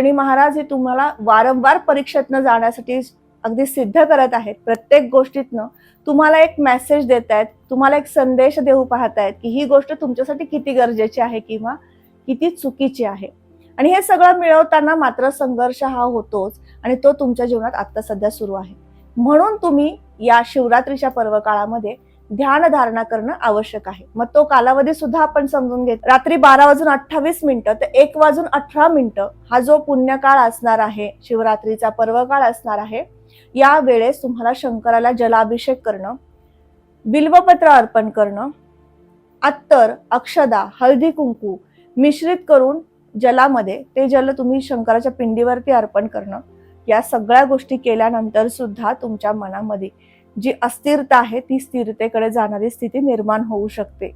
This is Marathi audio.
आणि महाराज हे तुम्हाला वारंवार परीक्षेतनं जाण्यासाठी अगदी सिद्ध करत आहेत. प्रत्येक गोष्टीतनं तुम्हाला एक मेसेज देत आहेत, तुम्हाला एक संदेश देऊ पाहतायत की ही गोष्ट तुमच्यासाठी किती गरजेची आहे किंवा किती चुकीची आहे. आणि हे सगळं मिळवताना मात्र संघर्ष हा होतोच आणि तो तुमच्या जीवनात आता सध्या सुरू आहे. म्हणून तुम्ही या शिवरात्रीच्या पर्व काळामध्ये ध्यान धारणा करणं आवश्यक आहे. मग तो कालावधी सुद्धा आपण समजून घेत, रात्री 12:28 ते 1:18 हा जो पुण्यकाळ असणार आहे, शिवरात्रीचा पर्व काळ असणार आहे, या वेळेस तुम्हाला शंकराला जलाभिषेक करणं, बिल्वपत्र अर्पण करणं, अत्तर, अक्षदा, हळदी कुंकू मिश्रित करून जलामध्ये ते जल तुम्ही शंकराच्या पिंडीवरती अर्पण करणं, या सगळ्या गोष्टी केल्यानंतर सुद्धा तुमच्या मनामध्ये जी अस्थिरता आहे ती स्थिरतेकडे जाणारी स्थिती निर्माण होऊ शकते.